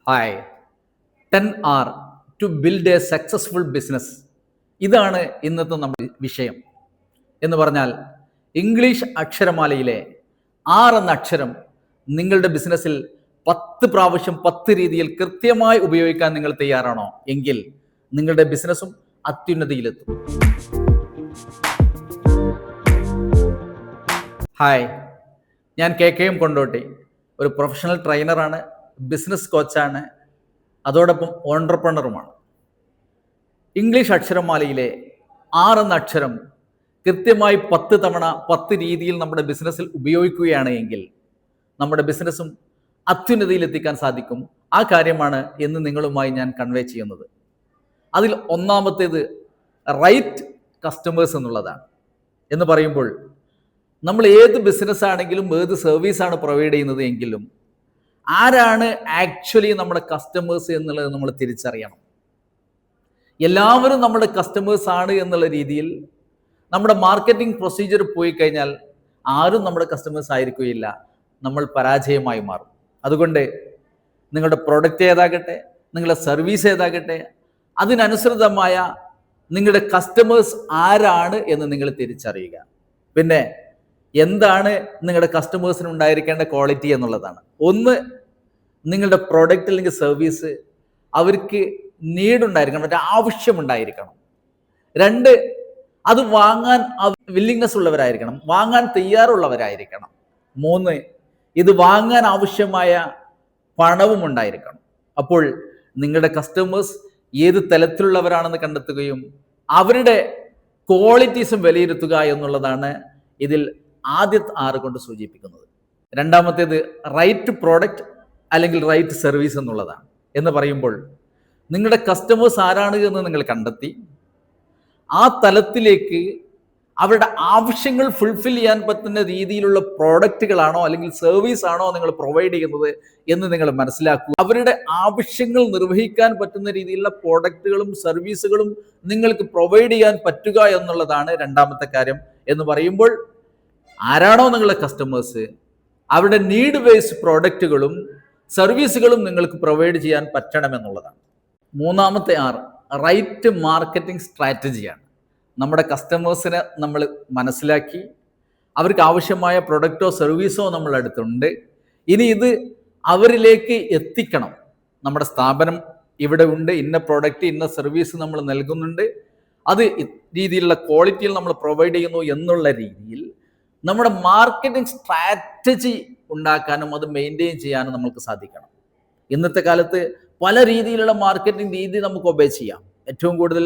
Hi 10R to build a successful business. ഇതാണ് ഇന്നത്തെ നമ്മുടെ വിഷയം. എന്ന് പറഞ്ഞാൽ ഇംഗ്ലീഷ് അക്ഷരമാലയിലെ ആർ എന്ന അക്ഷരം നിങ്ങളുടെ ബിസിനസ്സിൽ 10 പ്രാവശ്യം 10 രീതിയിൽ കൃത്യമായി ഉപയോഗിക്കാൻ നിങ്ങൾ തയ്യാറാണോ എങ്കിൽ നിങ്ങളുടെ ബിസിനസ്സും അത്യുന്നതിയിലെത്തും. ഹായ്, ഞാൻ KKM കൊണ്ടോട്ടി, ഒരു പ്രൊഫഷണൽ ട്രെയിനറാണ്, ബിസിനസ് കോച്ചാണ്, അതോടൊപ്പം ഓൺട്രപ്രണറുമാണ്. ഇംഗ്ലീഷ് അക്ഷരമാലയിലെ ആർ എന്ന അക്ഷരം കൃത്യമായി 10 തവണ 10 രീതിയിൽ നമ്മുടെ ബിസിനസ്സിൽ ഉപയോഗിക്കുകയാണ് എങ്കിൽ നമ്മുടെ ബിസിനസ്സും അത്യുന്നതിയിലെത്തിക്കാൻ സാധിക്കും. ആ കാര്യമാണ് ഇന്ന് നിങ്ങളുമായി ഞാൻ കൺവേ ചെയ്യുന്നത്. അതിൽ ഒന്നാമത്തേത് റൈറ്റ് കസ്റ്റമേഴ്സ് എന്നുള്ളതാണ്. എന്ന് പറയുമ്പോൾ നമ്മൾ ഏത് ബിസിനസ് ആണെങ്കിലും ഏത് സർവീസാണ് പ്രൊവൈഡ് ചെയ്യുന്നത് എങ്കിലും ആരാണ് ആക്ച്വലി നമ്മുടെ കസ്റ്റമേഴ്സ് എന്നുള്ളത് നമ്മൾ തിരിച്ചറിയണം. എല്ലാവരും നമ്മുടെ കസ്റ്റമേഴ്സ് ആണ് എന്നുള്ള രീതിയിൽ നമ്മുടെ മാർക്കറ്റിംഗ് പ്രൊസീജിയർ പോയി കഴിഞ്ഞാൽ ആരും നമ്മുടെ കസ്റ്റമേഴ്സ് ആയിരിക്കുകയില്ല, നമ്മൾ പരാജയമായി മാറും. അതുകൊണ്ട് നിങ്ങളുടെ പ്രൊഡക്റ്റ് ഏതാകട്ടെ, നിങ്ങളുടെ സർവീസ് ഏതാകട്ടെ, അതിനനുസൃതമായ നിങ്ങളുടെ കസ്റ്റമേഴ്സ് ആരാണ് എന്ന് നിങ്ങൾ തിരിച്ചറിയുക. പിന്നെ എന്താണ് നിങ്ങളുടെ കസ്റ്റമേഴ്സിന് ഉണ്ടായിരിക്കേണ്ട ക്വാളിറ്റി എന്നുള്ളതാണ്. ഒന്ന്, നിങ്ങളുടെ പ്രോഡക്റ്റ് അല്ലെങ്കിൽ സർവീസ് അവർക്ക് നീഡുണ്ടായിരിക്കണം, ഒരു ആവശ്യമുണ്ടായിരിക്കണം. 2, അത് വാങ്ങാൻ വില്ലിങ്നെസ് ഉള്ളവരായിരിക്കണം, വാങ്ങാൻ തയ്യാറുള്ളവരായിരിക്കണം. 3, ഇത് വാങ്ങാൻ ആവശ്യമായ പണവും ഉണ്ടായിരിക്കണം. അപ്പോൾ നിങ്ങളുടെ കസ്റ്റമേഴ്സ് ഏത് തലത്തിലുള്ളവരാണെന്ന് കണ്ടെത്തുകയും അവരുടെ ക്വാളിറ്റീസും വിലയിരുത്തുക എന്നുള്ളതാണ് ഇതിൽ ആദ്യത്തെ 6 കൊണ്ട് സൂചിപ്പിക്കുന്നത്. രണ്ടാമത്തേത് റൈറ്റ് പ്രോഡക്റ്റ് അല്ലെങ്കിൽ റൈറ്റ് സർവീസ് എന്നുള്ളതാണ്. എന്ന് പറയുമ്പോൾ നിങ്ങളുടെ കസ്റ്റമേഴ്സ് ആരാണ് എന്ന് നിങ്ങൾ കണ്ടെത്തി ആ തലത്തിലേക്ക് അവരുടെ ആവശ്യങ്ങൾ ഫുൾഫിൽ ചെയ്യാൻ പറ്റുന്ന രീതിയിലുള്ള പ്രോഡക്റ്റുകളാണോ അല്ലെങ്കിൽ സർവീസ് ആണോ നിങ്ങൾ പ്രൊവൈഡ് ചെയ്യുന്നത് എന്ന് നിങ്ങൾ മനസ്സിലാക്കുക. അവരുടെ ആവശ്യങ്ങൾ നിർവഹിക്കാൻ പറ്റുന്ന രീതിയിലുള്ള പ്രോഡക്റ്റുകളും സർവീസുകളും നിങ്ങൾക്ക് പ്രൊവൈഡ് ചെയ്യാൻ പറ്റുക എന്നുള്ളതാണ് രണ്ടാമത്തെ കാര്യം. എന്ന് പറയുമ്പോൾ ആരാണോ നിങ്ങളുടെ കസ്റ്റമേഴ്സ് അവരുടെ നീഡ് ബേസ്ഡ് പ്രോഡക്റ്റുകളും സർവീസുകളും നിങ്ങൾക്ക് പ്രൊവൈഡ് ചെയ്യാൻ പറ്റണമെന്നുള്ളതാണ്. മൂന്നാമത്തെ റൈറ്റ് മാർക്കറ്റിംഗ് സ്ട്രാറ്റജിയാണ്. നമ്മുടെ കസ്റ്റമേഴ്സിനെ നമ്മൾ മനസ്സിലാക്കി അവർക്ക് ആവശ്യമായ പ്രൊഡക്റ്റോ സർവീസോ നമ്മളെ അടുത്തുണ്ട്. ഇനി ഇത് അവരിലേക്ക് എത്തിക്കണം. നമ്മുടെ സ്ഥാപനം ഇവിടെ ഉണ്ട്, ഇന്ന പ്രോഡക്റ്റ് ഇന്ന സർവീസ് നമ്മൾ നൽകുന്നുണ്ട്, അത് രീതിയിലുള്ള ക്വാളിറ്റിയിൽ നമ്മൾ പ്രൊവൈഡ് ചെയ്യുന്നു എന്നുള്ള രീതിയിൽ നമ്മുടെ മാർക്കറ്റിംഗ് സ്ട്രാറ്റജി ഉണ്ടാക്കാനും അത് മെയിൻറ്റെയിൻ ചെയ്യാനും നമുക്ക് സാധിക്കണം. ഇന്നത്തെ കാലത്ത് പല രീതിയിലുള്ള മാർക്കറ്റിംഗ് രീതി നമുക്ക് ഒബേ ചെയ്യാം. ഏറ്റവും കൂടുതൽ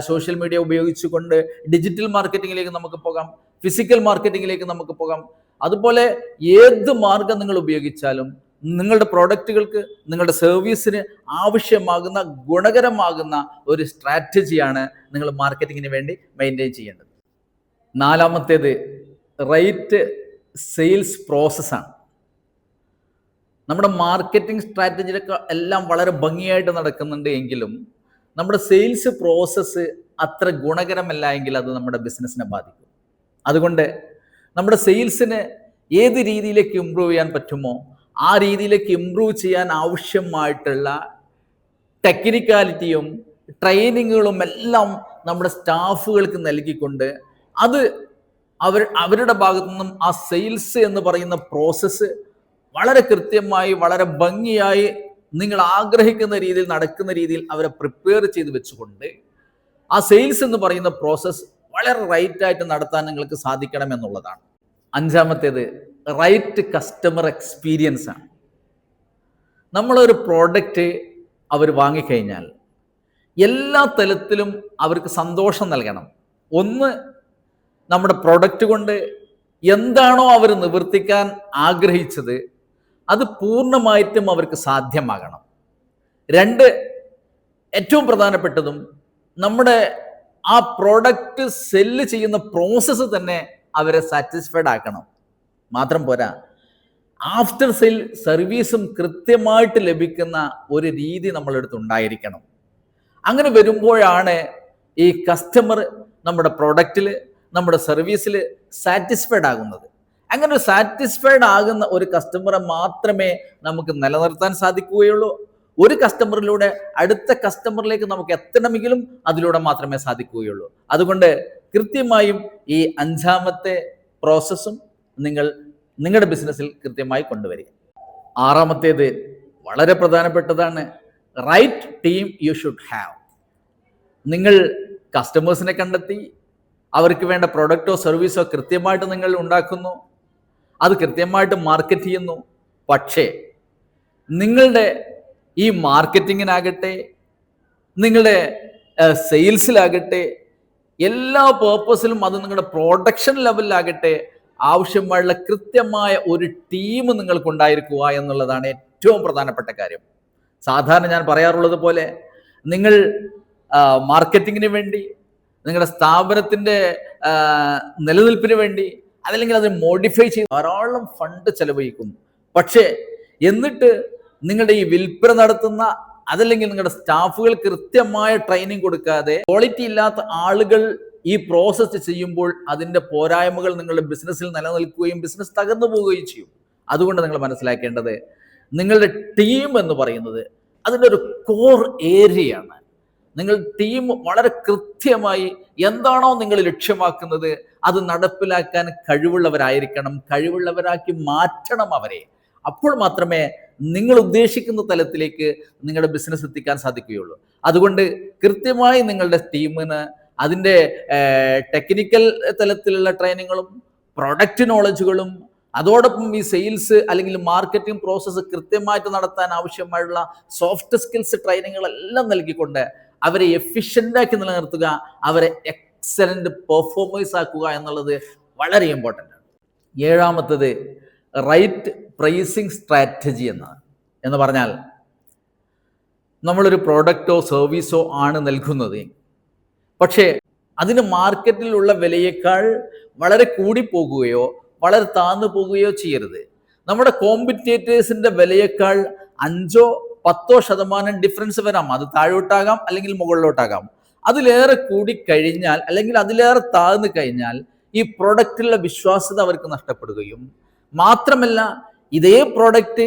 സോഷ്യൽ മീഡിയ ഉപയോഗിച്ചുകൊണ്ട് ഡിജിറ്റൽ മാർക്കറ്റിങ്ങിലേക്ക് നമുക്ക് പോകാം, ഫിസിക്കൽ മാർക്കറ്റിങ്ങിലേക്ക് നമുക്ക് പോകാം. അതുപോലെ ഏത് മാർഗം നിങ്ങൾ ഉപയോഗിച്ചാലും നിങ്ങളുടെ പ്രോഡക്റ്റുകൾക്ക്, നിങ്ങളുടെ സർവീസിന് ആവശ്യമാകുന്ന ഗുണകരമാകുന്ന ഒരു സ്ട്രാറ്റജിയാണ് നിങ്ങൾ മാർക്കറ്റിങ്ങിന് വേണ്ടി മെയിൻറ്റെയിൻ ചെയ്യേണ്ടത്. നാലാമത്തേത് റൈറ്റ് സെയിൽസ് പ്രോസസ്സാണ്. നമ്മുടെ മാർക്കറ്റിംഗ് സ്ട്രാറ്റജിയിലൊക്കെ എല്ലാം വളരെ ഭംഗിയായിട്ട് നടക്കുന്നുണ്ട് എങ്കിലും നമ്മുടെ സെയിൽസ് പ്രോസസ്സ് അത്ര ഗുണകരമല്ല എങ്കിൽ അത് നമ്മുടെ ബിസിനസ്സിനെ ബാധിക്കും. അതുകൊണ്ട് നമ്മുടെ സെയിൽസിന് ഏത് രീതിയിലേക്ക് ഇമ്പ്രൂവ് ചെയ്യാൻ പറ്റുമോ ആ രീതിയിലേക്ക് ഇമ്പ്രൂവ് ചെയ്യാൻ ആവശ്യമായിട്ടുള്ള ടെക്നിക്കാലിറ്റിയും ട്രെയിനിങ്ങുകളും എല്ലാം നമ്മുടെ സ്റ്റാഫുകൾക്ക് നൽകിക്കൊണ്ട് അത് അവരുടെ ഭാഗത്തു നിന്നും ആ സെയിൽസ് എന്ന് പറയുന്ന പ്രോസസ്സ് വളരെ കൃത്യമായി വളരെ ഭംഗിയായി നിങ്ങൾ ആഗ്രഹിക്കുന്ന രീതിയിൽ നടക്കുന്ന രീതിയിൽ അവരെ പ്രിപ്പയർ ചെയ്ത് വെച്ചുകൊണ്ട് ആ സെയിൽസ് എന്ന് പറയുന്ന പ്രോസസ്സ് വളരെ റൈറ്റായിട്ട് നടത്താൻ നിങ്ങൾക്ക് സാധിക്കണം എന്നുള്ളതാണ്. അഞ്ചാമത്തേത് റൈറ്റ് കസ്റ്റമർ എക്സ്പീരിയൻസ് ആണ്. നമ്മളൊരു പ്രോഡക്റ്റ് അവർ വാങ്ങിക്കഴിഞ്ഞാൽ എല്ലാ തലത്തിലും അവർക്ക് സന്തോഷം നൽകണം. ഒന്ന്, നമ്മുടെ പ്രൊഡക്റ്റ് കൊണ്ട് എന്താണോ അവർ നിവർത്തിക്കാൻ ആഗ്രഹിച്ചത് അത് പൂർണ്ണമായിട്ടും അവർക്ക് സാധ്യമാകണം. 2, ഏറ്റവും പ്രധാനപ്പെട്ടതും നമ്മുടെ ആ പ്രോഡക്റ്റ് സെല്ല് ചെയ്യുന്ന പ്രോസസ്സ് തന്നെ അവരെ സാറ്റിസ്ഫൈഡ് ആക്കണം. മാത്രം പോരാ, ആഫ്റ്റർ സെയിൽ സർവീസും കൃത്യമായിട്ട് ലഭിക്കുന്ന ഒരു രീതി നമ്മളെടുത്ത് ഉണ്ടായിരിക്കണം. അങ്ങനെ വരുമ്പോഴാണ് ഈ കസ്റ്റമർ നമ്മുടെ പ്രോഡക്റ്റിൽ, നമ്മുടെ സർവീസിൽ സാറ്റിസ്ഫൈഡ് ആകുന്നത്. അങ്ങനെ സാറ്റിസ്ഫൈഡ് ആകുന്ന ഒരു കസ്റ്റമറെ മാത്രമേ നമുക്ക് നിലനിർത്താൻ സാധിക്കുകയുള്ളൂ. ഒരു കസ്റ്റമറിലൂടെ അടുത്ത കസ്റ്റമറിലേക്ക് നമുക്ക് എത്തണമെങ്കിലും അതിലൂടെ മാത്രമേ സാധിക്കുകയുള്ളൂ. അതുകൊണ്ട് കൃത്യമായും ഈ 5ാമത്തെ പ്രോസസ്സും നിങ്ങളുടെ ബിസിനസ്സിൽ കൃത്യമായി കൊണ്ടുവരിക. 6ാമത്തേത് വളരെ പ്രധാനപ്പെട്ടതാണ്. Right team you should have. നിങ്ങൾ കസ്റ്റമേഴ്സിനെ കണ്ടെത്തി അവർക്ക് വേണ്ട പ്രൊഡക്റ്റോ സർവീസോ കൃത്യമായിട്ട് നിങ്ങൾ ഉണ്ടാക്കുന്നു, അത് കൃത്യമായിട്ട് മാർക്കറ്റ് ചെയ്യുന്നു. പക്ഷേ നിങ്ങളുടെ ഈ മാർക്കറ്റിങ്ങിനാകട്ടെ, നിങ്ങളുടെ സെയിൽസിലാകട്ടെ, എല്ലാ പേർപ്പസിലും, അത് നിങ്ങളുടെ പ്രൊഡക്ഷൻ ലെവലിലാകട്ടെ, ആവശ്യമായുള്ള കൃത്യമായ ഒരു ടീം നിങ്ങൾക്കുണ്ടായിരിക്കുക എന്നുള്ളതാണ് ഏറ്റവും പ്രധാനപ്പെട്ട കാര്യം. സാധാരണ ഞാൻ പറയാറുള്ളത് പോലെ നിങ്ങൾ മാർക്കറ്റിങ്ങിന് വേണ്ടി, നിങ്ങളുടെ സ്ഥാപനത്തിൻ്റെ നിലനിൽപ്പിന് വേണ്ടി, അതല്ലെങ്കിൽ അത് മോഡിഫൈ ചെയ്ത് ധാരാളം ഫണ്ട് ചെലവഴിക്കുന്നു. പക്ഷേ എന്നിട്ട് നിങ്ങളുടെ ഈ വിൽപ്പന നടത്തുന്ന, അതല്ലെങ്കിൽ നിങ്ങളുടെ സ്റ്റാഫുകൾ കൃത്യമായ ട്രെയിനിങ് കൊടുക്കാതെ ക്വാളിറ്റി ഇല്ലാത്ത ആളുകൾ ഈ പ്രോസസ്സ് ചെയ്യുമ്പോൾ അതിൻ്റെ പോരായ്മകൾ നിങ്ങളുടെ ബിസിനസ്സിൽ നിലനിൽക്കുകയും ബിസിനസ് തകർന്നു പോവുകയും ചെയ്യും. അതുകൊണ്ട് നിങ്ങൾ മനസ്സിലാക്കേണ്ടത്, നിങ്ങളുടെ ടീം എന്ന് പറയുന്നത് അതിൻ്റെ ഒരു കോർ ഏരിയയാണ്. നിങ്ങൾ ടീം വളരെ കൃത്യമായി എന്താണോ നിങ്ങൾ ലക്ഷ്യമാക്കുന്നത് അത് നടപ്പിലാക്കാൻ കഴിവുള്ളവരായിരിക്കണം, കഴിവുള്ളവരാക്കി മാറ്റണം അവരെ. അപ്പോൾ മാത്രമേ നിങ്ങൾ ഉദ്ദേശിക്കുന്ന തലത്തിലേക്ക് നിങ്ങളുടെ ബിസിനസ് എത്തിക്കാൻ സാധിക്കുകയുള്ളൂ. അതുകൊണ്ട് കൃത്യമായി നിങ്ങളുടെ ടീമിന് അതിൻ്റെ ടെക്നിക്കൽ തലത്തിലുള്ള ട്രെയിനിങ്ങുകളും പ്രൊഡക്റ്റ് നോളജുകളും, അതോടൊപ്പം ഈ സെയിൽസ് അല്ലെങ്കിൽ മാർക്കറ്റിംഗ് പ്രോസസ്സ് കൃത്യമായിട്ട് നടത്താൻ ആവശ്യമായുള്ള സോഫ്റ്റ് സ്കിൽസ് ട്രെയിനിങ്ങുകളെല്ലാം നൽകിക്കൊണ്ട് അവരെ എഫിഷ്യൻ്റാക്കി നിലനിർത്തുക, അവരെ എക്സലന്റ് പെർഫോമേഴ്സ് ആക്കുക എന്നുള്ളത് വളരെ ഇമ്പോർട്ടൻ്റ് ആണ്. 7ാമത്തത് റൈറ്റ് പ്രൈസിങ് സ്ട്രാറ്റജി എന്ന് പറഞ്ഞാൽ, നമ്മളൊരു പ്രോഡക്റ്റോ സർവീസോ ആണ് നൽകുന്നത്, പക്ഷേ അതിന് മാർക്കറ്റിലുള്ള വിലയേക്കാൾ വളരെ കൂടിപ്പോകുകയോ വളരെ താഴ്ന്നു പോകുകയോ ചെയ്യരുത്. നമ്മുടെ കോമ്പറ്റേറ്റേഴ്സിന്റെ വിലയേക്കാൾ 5-10% ഡിഫറൻസ് വരാം. അത് താഴോട്ടാകാം അല്ലെങ്കിൽ മുകളിലോട്ടാകാം. അതിലേറെ കൂടിക്കഴിഞ്ഞാൽ അല്ലെങ്കിൽ അതിലേറെ താഴ്ന്നു കഴിഞ്ഞാൽ ഈ പ്രൊഡക്റ്റിലുള്ള വിശ്വാസ്യത അവർക്ക് നഷ്ടപ്പെടുകയും, മാത്രമല്ല ഇതേ പ്രൊഡക്റ്റ്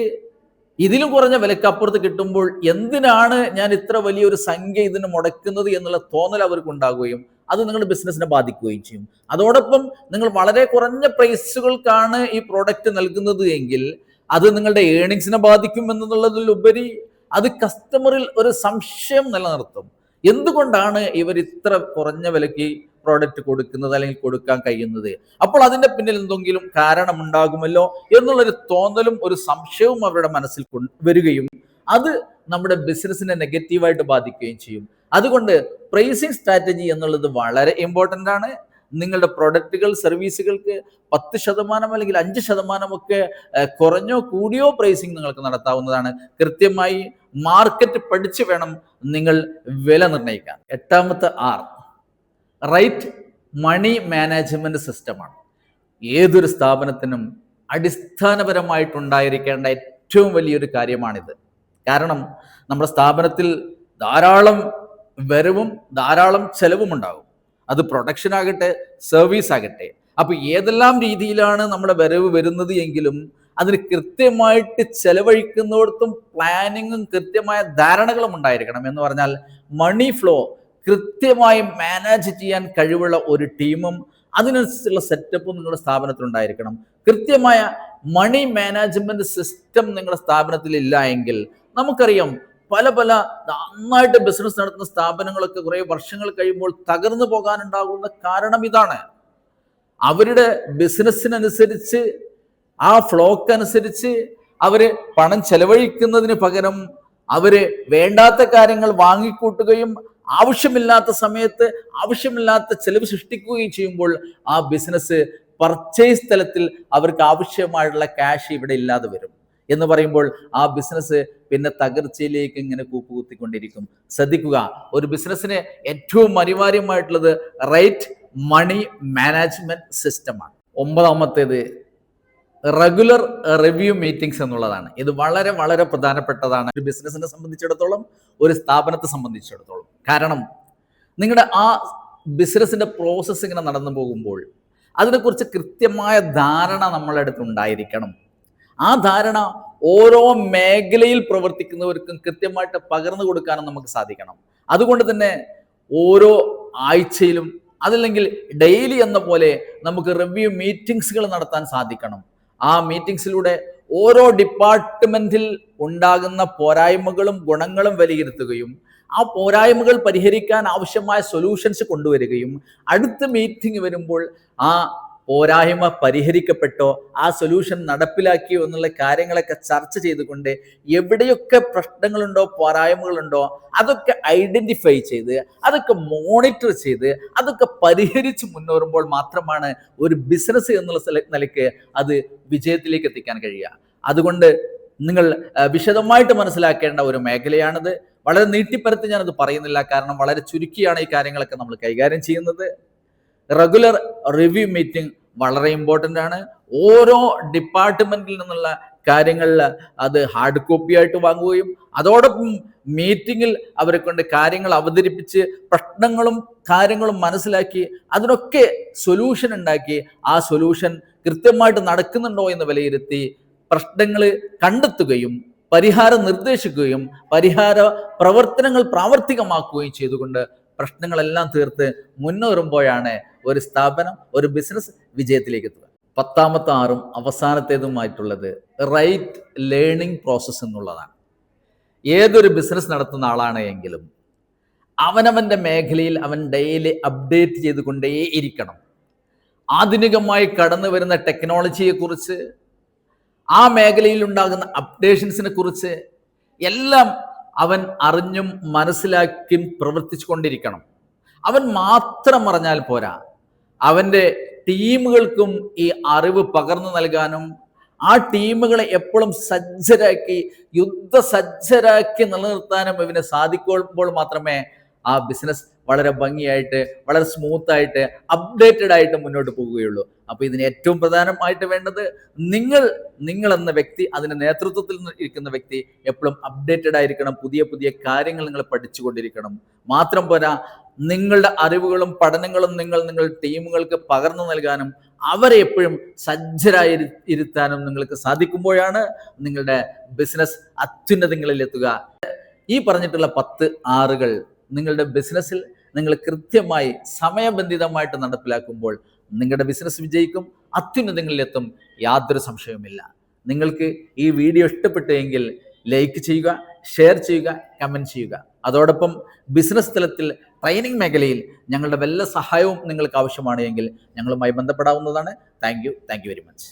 ഇതിലും കുറഞ്ഞ വിലക്കപ്പുറത്ത് കിട്ടുമ്പോൾ എന്തിനാണ് ഞാൻ ഇത്ര വലിയൊരു സംഖ്യ ഇതിന് മുടക്കുന്നത് എന്നുള്ള തോന്നൽ അവർക്ക് ഉണ്ടാകുകയും അത് നിങ്ങളുടെ ബിസിനസ്സിനെ ബാധിക്കുകയും ചെയ്യും. അതോടൊപ്പം നിങ്ങൾ വളരെ കുറഞ്ഞ പ്രൈസുകൾക്കാണ് ഈ പ്രോഡക്റ്റ് നൽകുന്നത് എങ്കിൽ അത് നിങ്ങളുടെ ഏണിങ്സിനെ ബാധിക്കും എന്നുള്ളതിലുപരി അത് കസ്റ്റമറിൽ ഒരു സംശയം നിലനിർത്തും. എന്തുകൊണ്ടാണ് ഇവർ ഇത്ര കുറഞ്ഞ വിലയ്ക്ക് പ്രോഡക്റ്റ് കൊടുക്കുന്നത് അല്ലെങ്കിൽ കൊടുക്കാൻ കഴിയുന്നത്? അപ്പോൾ അതിന്റെ പിന്നിൽ എന്തെങ്കിലും കാരണമുണ്ടാകുമല്ലോ എന്നുള്ളൊരു തോന്നലും ഒരു സംശയവും അവരുടെ മനസ്സിൽ വരികയും അത് നമ്മുടെ ബിസിനസ്സിനെ നെഗറ്റീവായിട്ട് ബാധിക്കുകയും ചെയ്യും. അതുകൊണ്ട് പ്രൈസിങ് സ്ട്രാറ്റജി എന്നുള്ളത് വളരെ ഇമ്പോർട്ടൻ്റ് ആണ്. നിങ്ങളുടെ പ്രൊഡക്റ്റുകൾ സർവീസുകൾക്ക് 10% അല്ലെങ്കിൽ 5% ഒക്കെ കുറഞ്ഞോ കൂടിയോ പ്രൈസിങ് നിങ്ങൾക്ക് നടത്താവുന്നതാണ്. കൃത്യമായി മാർക്കറ്റ് പഠിച്ച് വേണം നിങ്ങൾ വില നിർണ്ണയിക്കാൻ. 8ാമത്തെ R റൈറ്റ് മണി മാനേജ്മെന്റ് സിസ്റ്റമാണ്. ഏതൊരു സ്ഥാപനത്തിനും അടിസ്ഥാനപരമായിട്ടുണ്ടായിരിക്കേണ്ട ഏറ്റവും വലിയൊരു കാര്യമാണിത്. കാരണം നമ്മുടെ സ്ഥാപനത്തിൽ ധാരാളം വരവും ധാരാളം ചെലവും ഉണ്ടാകും. അത് പ്രൊഡക്ഷൻ ആകട്ടെ സർവീസ് ആകട്ടെ. അപ്പൊ ഏതെല്ലാം രീതിയിലാണ് നമ്മുടെ വരവ് വരുന്നത് എങ്കിലും അതിന് കൃത്യമായിട്ട് ചെലവഴിക്കുന്നിടത്തും പ്ലാനിങ്ങും കൃത്യമായ ധാരണകളും ഉണ്ടായിരിക്കണം. എന്ന് പറഞ്ഞാൽ മണി ഫ്ലോ കൃത്യമായി മാനേജ് ചെയ്യാൻ കഴിവുള്ള ഒരു ടീമും അതിനനുസരിച്ചുള്ള സെറ്റപ്പും നിങ്ങളുടെ സ്ഥാപനത്തിൽ ഉണ്ടായിരിക്കണം. കൃത്യമായ മണി മാനേജ്മെന്റ് സിസ്റ്റം നിങ്ങളുടെ സ്ഥാപനത്തിൽ ഇല്ല എങ്കിൽ നമുക്കറിയാം പല നന്നായിട്ട് ബിസിനസ് നടത്തുന്ന സ്ഥാപനങ്ങളൊക്കെ കുറെ വർഷങ്ങൾ കഴിയുമ്പോൾ തകർന്നു പോകാനുണ്ടാകുന്ന കാരണം ഇതാണ്. അവരുടെ ബിസിനസ്സിനനുസരിച്ച് ആ ഫ്ലോക്ക് അനുസരിച്ച് അവര് പണം ചെലവഴിക്കുന്നതിന് പകരം അവര് വേണ്ടാത്ത കാര്യങ്ങൾ വാങ്ങിക്കൂട്ടുകയും ആവശ്യമില്ലാത്ത സമയത്ത് ആവശ്യമില്ലാത്ത ചെലവ് സൃഷ്ടിക്കുകയും ചെയ്യുമ്പോൾ ആ ബിസിനസ് പർച്ചേസ് തലത്തിൽ അവർക്ക് ആവശ്യമായിട്ടുള്ള ക്യാഷ് ഇവിടെ ഇല്ലാതെ വരും. എന്ന് പറയുമ്പോൾ ആ ബിസിനസ് പിന്നെ തകർച്ചയിലേക്ക് ഇങ്ങനെ കൂപ്പുകുത്തിക്കൊണ്ടിരിക്കും. ശ്രദ്ധിക്കുക, ഒരു ബിസിനസ്സിന് ഏറ്റവും അനിവാര്യമായിട്ടുള്ളത് റൈറ്റ് മണി മാനേജ്മെന്റ് സിസ്റ്റമാണ്. 9ാമത്തേത് റെഗുലർ റിവ്യൂ മീറ്റിംഗ്സ് എന്നുള്ളതാണ്. ഇത് വളരെ വളരെ പ്രധാനപ്പെട്ടതാണ് ഒരു ബിസിനസിനെ സംബന്ധിച്ചിടത്തോളം, ഒരു സ്ഥാപനത്തെ സംബന്ധിച്ചിടത്തോളം. കാരണം നിങ്ങളുടെ ആ ബിസിനസിന്റെ പ്രോസസ്സ് ഇങ്ങനെ നടന്നു പോകുമ്പോൾ അതിനെക്കുറിച്ച് കൃത്യമായ ധാരണ നമ്മളുടെ അടുത്ത് ഉണ്ടായിരിക്കണം. ആ ധാരണ ഓരോ മേഖലയിൽ പ്രവർത്തിക്കുന്നവർക്കും കൃത്യമായിട്ട് പകർന്നു കൊടുക്കാനും നമുക്ക് സാധിക്കണം. അതുകൊണ്ട് തന്നെ ഓരോ ആഴ്ചയിലും അതല്ലെങ്കിൽ ഡെയിലി എന്ന പോലെ നമുക്ക് റിവ്യൂ മീറ്റിംഗ്സുകൾ നടത്താൻ സാധിക്കണം. ആ മീറ്റിംഗ്സിലൂടെ ഓരോ ഡിപ്പാർട്ട്മെന്റിൽ ഉണ്ടാകുന്ന പോരായ്മകളും ഗുണങ്ങളും വിലയിരുത്തുകയും ആ പോരായ്മകൾ പരിഹരിക്കാൻ ആവശ്യമായ സൊല്യൂഷൻസ് കൊണ്ടുവരികയും അടുത്ത മീറ്റിംഗ് വരുമ്പോൾ ആ പോരായ്മ പരിഹരിക്കപ്പെട്ടോ ആ സൊല്യൂഷൻ നടപ്പിലാക്കിയോ എന്നുള്ള കാര്യങ്ങളൊക്കെ ചർച്ച ചെയ്തുകൊണ്ട് എവിടെയൊക്കെ പ്രശ്നങ്ങളുണ്ടോ പോരായ്മകളുണ്ടോ അതൊക്കെ ഐഡന്റിഫൈ ചെയ്ത് അതൊക്കെ മോണിറ്റർ ചെയ്ത് അതൊക്കെ പരിഹരിച്ച് മുന്നേറുമ്പോൾ മാത്രമാണ് ഒരു ബിസിനസ് എന്നുള്ള നിലയ്ക്ക് അത് വിജയത്തിലേക്ക് എത്തിക്കാൻ കഴിയുക. അതുകൊണ്ട് നിങ്ങൾ വിശദമായിട്ട് മനസ്സിലാക്കേണ്ട ഒരു മേഖലയാണിത്. വളരെ നീട്ടിപ്പരത്തി ഞാനത് പറയുന്നില്ല, കാരണം വളരെ ചുരുക്കിയാണ് ഈ കാര്യങ്ങളൊക്കെ നമ്മൾ കൈകാര്യം ചെയ്യുന്നത്. റെഗുലർ റിവ്യൂ മീറ്റിംഗ് വളരെ ഇമ്പോർട്ടൻ്റ് ആണ്. ഓരോ ഡിപ്പാർട്ട്മെന്റിൽ നിന്നുള്ള കാര്യങ്ങളിൽ അത് ഹാർഡ് കോപ്പി ആയിട്ട് വാങ്ങുകയും അതോടൊപ്പം മീറ്റിങ്ങിൽ അവരെ കൊണ്ട് കാര്യങ്ങൾ അവതരിപ്പിച്ച് പ്രശ്നങ്ങളും കാര്യങ്ങളും മനസ്സിലാക്കി അതിനൊക്കെ സൊല്യൂഷൻ ഉണ്ടാക്കി ആ സൊല്യൂഷൻ കൃത്യമായിട്ട് നടക്കുന്നുണ്ടോ എന്ന് വിലയിരുത്തി പ്രശ്നങ്ങൾ കണ്ടെത്തുകയും പരിഹാരം നിർദ്ദേശിക്കുകയും പരിഹാര പ്രവർത്തനങ്ങൾ പ്രാവർത്തികമാക്കുകയും ചെയ്തുകൊണ്ട് പ്രശ്നങ്ങളെല്ലാം തീർത്ത് മുന്നേറുമ്പോഴാണ് ഒരു സ്ഥാപനം, ഒരു ബിസിനസ് വിജയത്തിലേക്ക് എത്തുക. 10ാമത്തെ ആറും അവസാനത്തേതുമായിട്ടുള്ളത് റൈറ്റ് ലേണിംഗ് പ്രോസസ്സ് എന്നുള്ളതാണ്. ഏതൊരു ബിസിനസ് നടത്തുന്ന ആളാണ് എങ്കിലും അവനവൻ്റെ മേഖലയിൽ അവൻ ഡെയിലി അപ്ഡേറ്റ് ചെയ്തുകൊണ്ടേ ഇരിക്കണം. ആധുനികമായി കടന്നു വരുന്ന ടെക്നോളജിയെക്കുറിച്ച്, ആ മേഖലയിൽ ഉണ്ടാകുന്ന അപ്ഡേഷൻസിനെ കുറിച്ച് എല്ലാം അവൻ അറിഞ്ഞും മനസ്സിലാക്കിയും പ്രവർത്തിച്ചു കൊണ്ടിരിക്കണം. അവൻ മാത്രം അറിഞ്ഞാൽ പോരാ, അവൻ്റെ ടീമുകൾക്കും ഈ അറിവ് പകർന്നു നൽകാനും ആ ടീമുകളെ എപ്പോഴും സജ്ജരാക്കി യുദ്ധസജ്ജരാക്കി നിലനിർത്താനും ഇവന് സാധിക്കുമ്പോൾ മാത്രമേ ആ ബിസിനസ് വളരെ ഭംഗിയായിട്ട് വളരെ സ്മൂത്തായിട്ട് അപ്ഡേറ്റഡ് ആയിട്ട് മുന്നോട്ട് പോവുകയുള്ളൂ. അപ്പോൾ ഇതിന് ഏറ്റവും പ്രധാനമായിട്ട് വേണ്ടത് നിങ്ങൾ എന്ന വ്യക്തി, അതിന് നേതൃത്വത്തിൽ ഇരിക്കുന്ന വ്യക്തി എപ്പോഴും അപ്ഡേറ്റഡ് ആയിരിക്കണം. പുതിയ പുതിയ കാര്യങ്ങൾ നിങ്ങൾ പഠിച്ചുകൊണ്ടിരിക്കണം. മാത്രം പോരാ, നിങ്ങളുടെ അറിവുകളും പഠനങ്ങളും നിങ്ങൾ ടീമുകൾക്ക് പകർന്നു നൽകാനും അവരെ എപ്പോഴും സജ്ജരായി ഇരുത്താനും നിങ്ങൾക്ക് സാധിക്കുമ്പോഴാണ് നിങ്ങളുടെ ബിസിനസ് അത്യുന്നതങ്ങളിൽ എത്തുക. ഈ പറഞ്ഞിട്ടുള്ള 10 ആറുകൾ നിങ്ങളുടെ ബിസിനസ്സിൽ നിങ്ങൾ കൃത്യമായി സമയബന്ധിതമായിട്ട് നടപ്പിലാക്കുമ്പോൾ നിങ്ങളുടെ ബിസിനസ് വിജയിക്കും, അത്യുന്നതങ്ങളിലെത്തും, യാതൊരു സംശയവുമില്ല. നിങ്ങൾക്ക് ഈ വീഡിയോ ഇഷ്ടപ്പെട്ടുവെങ്കിൽ ലൈക്ക് ചെയ്യുക, ഷെയർ ചെയ്യുക, കമൻറ്റ് ചെയ്യുക. അതോടൊപ്പം ബിസിനസ് തലത്തിൽ ട്രെയിനിങ് മേഖലയിൽ ഞങ്ങളുടെ വല്ല സഹായവും നിങ്ങൾക്ക് ആവശ്യമാണ് എങ്കിൽ ഞങ്ങളുമായി ബന്ധപ്പെടാവുന്നതാണ്. Thank you very much.